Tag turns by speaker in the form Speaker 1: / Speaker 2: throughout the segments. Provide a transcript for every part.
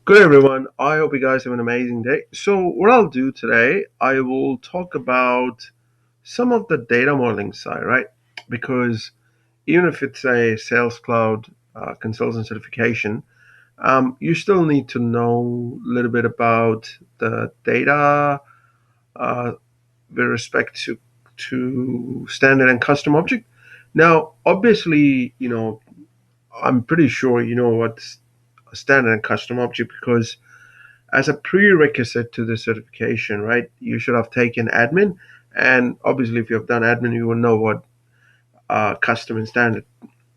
Speaker 1: Good everyone. I hope you guys have an amazing day. So what I'll do today, I will talk about some of the data modeling side, right? Because even if it's a Sales Cloud consultant certification, you still need to know a little bit about the data uh, with respect to standard and custom object. Now, obviously, I'm pretty sure you know what's a standard and custom object because as a prerequisite to the certification, right? You should have taken admin, and obviously, if you have done admin, you will know what custom and standard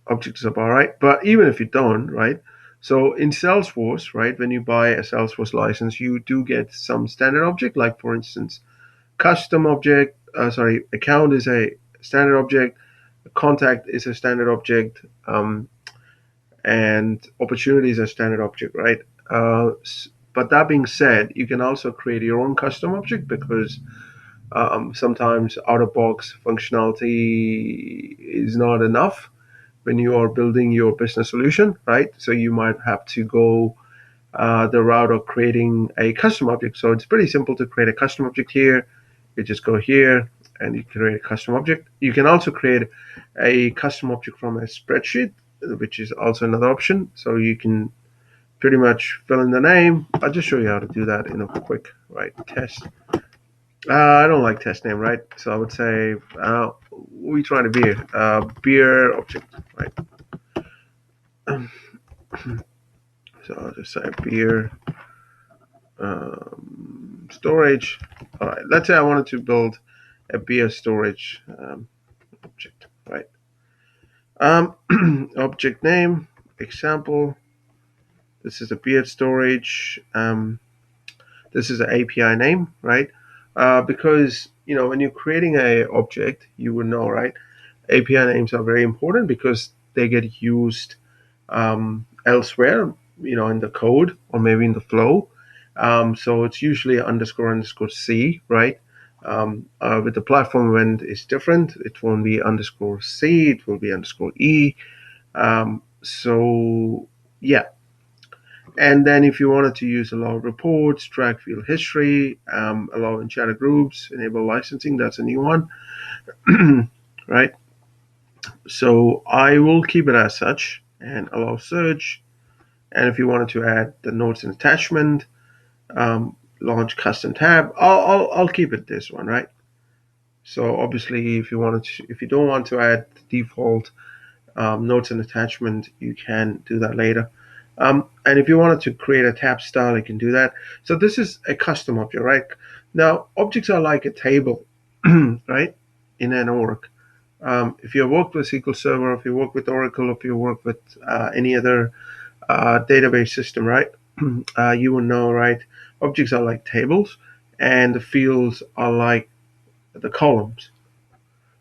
Speaker 1: objects are about, right? But even if you don't, right? So in Salesforce, right, when you buy a Salesforce license, you do get some standard object, like for instance, custom object. Account is a standard object. Contact is a standard object. And opportunity is a standard object, right? But that being said, you can also create your own custom object because sometimes out of box functionality is not enough when you are building your business solution, right? So you might have to go the route of creating a custom object. So it's pretty simple to create a custom object here. You just go here and you create a custom object. You can also create a custom object from a spreadsheet, which is also another option. So you can pretty much fill in the name. I'll just show you how to do that in a quick right test. I don't like test name, right? So I would say we trying to be beer object, right? So I'll just say beer storage. All right. Let's say I wanted to build a beer storage object, right? Um, Object name example. This is a beer storage. This is an API name, right? Because when you're creating a object, you would know, right? API names are very important because they get used elsewhere, in the code or maybe in the flow. So it's usually underscore C, right? With the platform event, it's different. It won't be underscore C. It will be underscore E. So yeah, and then if you wanted to use allow reports, track field history, allow in chat groups, enable licensing, that's a new one, right? So I will keep it as such and allow search. And if you wanted to add the notes and attachment, launch custom tab, I'll keep it this one, right? So obviously, if you don't want to add the default notes and attachment, you can do that later. And if you wanted to create a tab style, you can do that. So this is a custom object, right? Now, objects are like a table, right, in an org. If you work with SQL Server, if you work with Oracle, if you work with any other database system, right, you will know, right? Objects are like tables, and the fields are like the columns.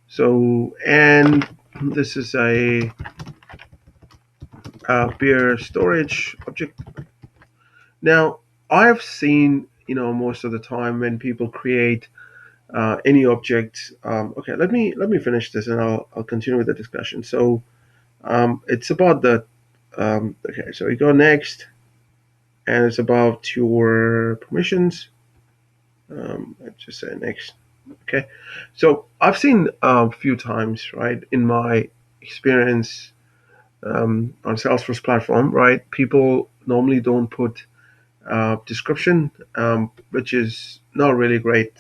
Speaker 1: So, and this is a beer storage object. Now, I've seen, most of the time when people create any object. Okay, let me finish this, and I'll continue with the discussion. So, it's about the. Okay, so we go next, and it's about your permissions. Let's just say next. Okay, so I've seen a few times, right, in my experience on Salesforce platform, right? People normally don't put description, which is not a really great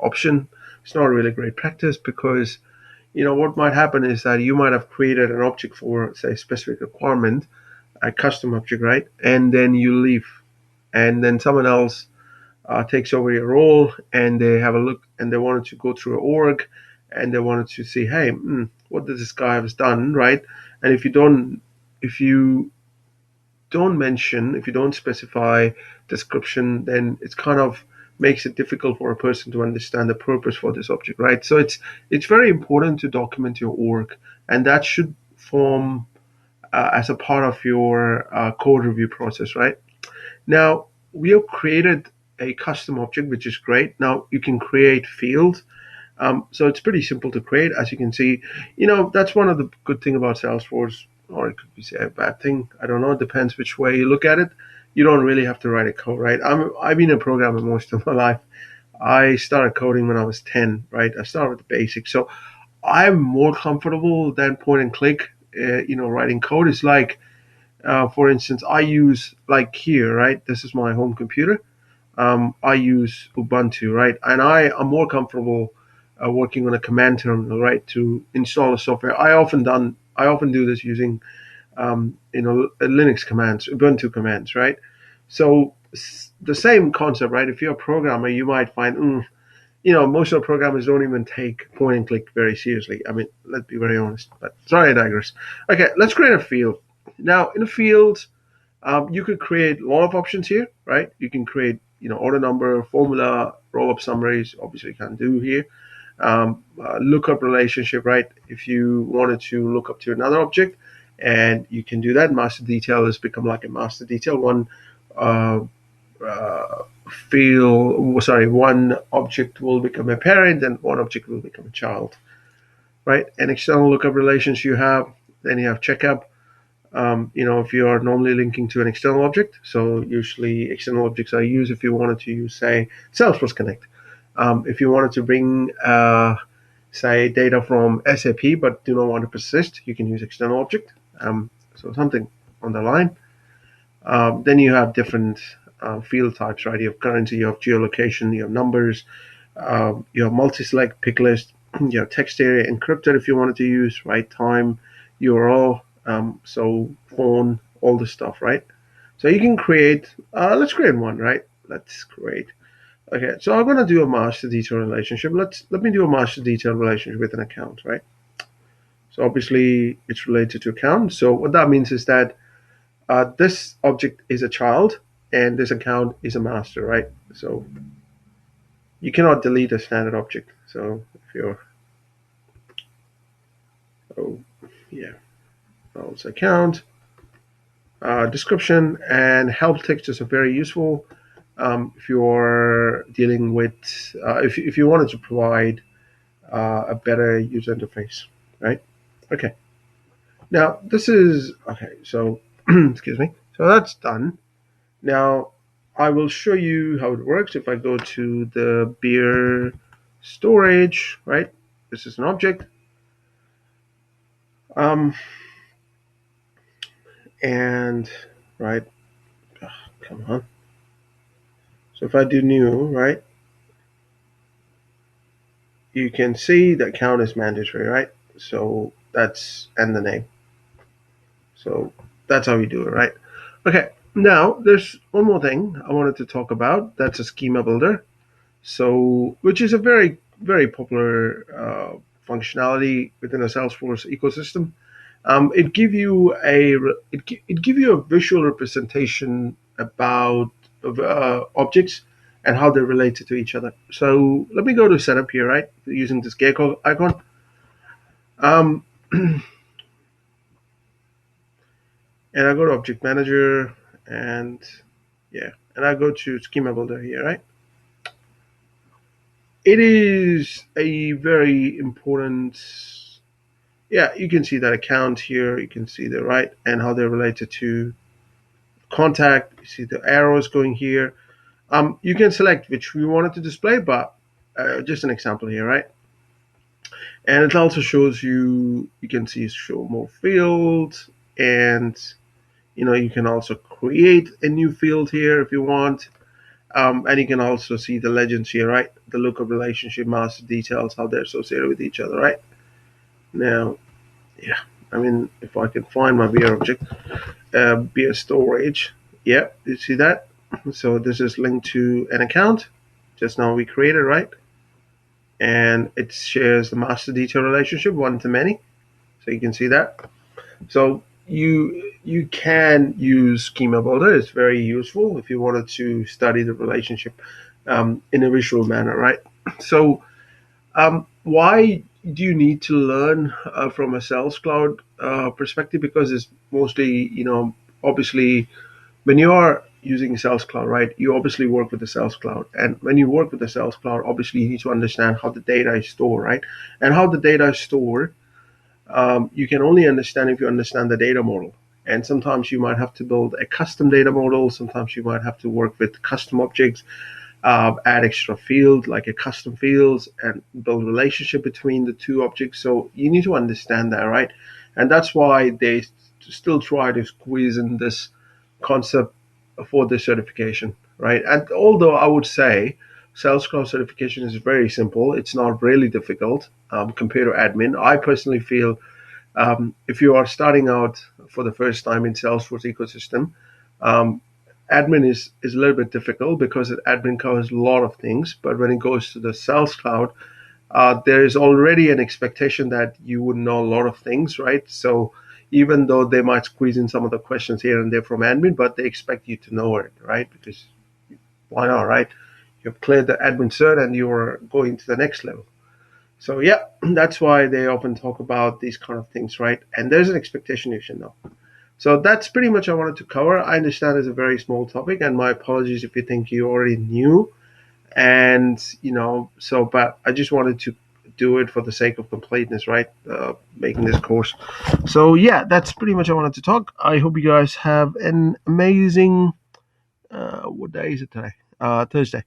Speaker 1: option. It's not a really great practice because what might happen is that you might have created an object for say a specific requirement, a custom object, right? And then you leave, and then someone else takes over your role, and they have a look, and they wanted to go through an org, and they wanted to see, hey, what does this guy has done, right? And if you don't specify description, then it's kind of makes it difficult for a person to understand the purpose for this object, right? So it's very important to document your org, and that should form as a part of your code review process, right? Now we have created a custom object, which is great. Now you can create fields. So it's pretty simple to create, as you can see. That's one of the good thing about Salesforce, or it could be say a bad thing. I don't know. It depends which way you look at it. you don't really have to write a code, right? I've been a programmer most of my life. I started coding when I was 10, right? I started with the basics. So I'm more comfortable than point and click. Writing code is like, for instance, I use like here, right? This is my home computer. I use Ubuntu, right? And I am more comfortable working on a command terminal, right, to install a software. I often do this using Linux commands, Ubuntu commands, right? So the same concept, right? If you're a programmer, you might find, most of the programmers don't even take point and click very seriously. I mean, let's be very honest. But sorry, I digress. Okay, let's create a field. Now, in a field, you could create a lot of options here, right? You can create, order number, formula, roll-up summaries. Obviously, you can't do here. Lookup relationship, right? If you wanted to look up to another object, and you can do that. Master detail has become like a master detail. Uh, one object will become a parent, and one object will become a child, right? And external lookup relations you have. Then you have checkup. If you are normally linking to an external object, so usually external objects are used if you wanted to use, say, Salesforce Connect. If you wanted to bring, say, data from SAP but do not want to persist, you can use external object. So something on the line. Then you have different field types, right? You have currency, you have geolocation, you have numbers, you have multi-select, pick list, you have text area, encrypted if you wanted to use, right? Time, URL, so phone, all this stuff, right? So you can create, let's create one, right? Let's create. Okay, so I'm going to do a master detail relationship. Let me do a master detail relationship with an account, right? So obviously it's related to account. So what that means is that this object is a child and this account is a master, right? So you cannot delete a standard object. So if you're, oh, yeah, it's account, description and help text are very useful if you're dealing with, if you wanted to provide a better user interface, right? Okay. Now this is, okay, so, excuse me. So that's done. Now, I will show you how it works if I go to the beer storage, right? This is an object. Um, and, right, come on. So if I do new, right, you can see the account is mandatory, right? So that's, and the name. So that's how you do it, right? Okay, now there's one more thing I wanted to talk about. That's a schema builder. So, which is a very, very popular functionality within a Salesforce ecosystem. It give you a visual representation about objects and how they're related to each other. So let me go to setup here, right? Using this gecko icon. Um, and I go to Object Manager, and yeah, and I go to Schema Builder here, right? It is a very important. Yeah, you can see that account here. You can see the right and how they're related to contact. You see the arrows going here. You can select which you wanted to display, but just an example here, right? And it also shows you. You can see show more fields, and you can also create a new field here if you want. And you can also see the legends here, right? The lookup relationship, master details, how they're associated with each other, right? Now, yeah, I mean, if I can find my beer object, beer storage, yeah, you see that? So this is linked to an account just now we created, right? And it shares the master detail relationship one to many. So you can see that. So you can use Schema Builder. It's very useful if you wanted to study the relationship in a visual manner, right? So why do you need to learn from a Sales Cloud perspective? Because it's mostly, obviously, when you are using Sales Cloud, right, you obviously work with the Sales Cloud. And when you work with the Sales Cloud, obviously you need to understand how the data is stored, right? And how the data is stored, you can only understand if you understand the data model. And sometimes you might have to build a custom data model. Sometimes you might have to work with custom objects, add extra field like a custom fields, and build relationship between the two objects. So you need to understand that, right? And that's why they still try to squeeze in this concept for the certification, right? And although I would say Sales Cloud certification is very simple, it's not really difficult compared to admin. I personally feel if you are starting out for the first time in Salesforce ecosystem, um, admin is a little bit difficult because admin covers a lot of things. But when it goes to the Sales Cloud, there is already an expectation that you would know a lot of things, right? So even though they might squeeze in some of the questions here and there from admin, but they expect you to know it, right? Because why not, right? You've cleared the admin cert and you're going to the next level. So yeah, that's why they often talk about these kind of things, right? And there's an expectation you should know. So that's pretty much I wanted to cover. I understand it's a very small topic, and my apologies if you think you already knew. And so, but I just wanted to do it for the sake of completeness, right? Making this course. So yeah, that's pretty much I wanted to talk. I hope you guys have an amazing. What day is it today? Thursday.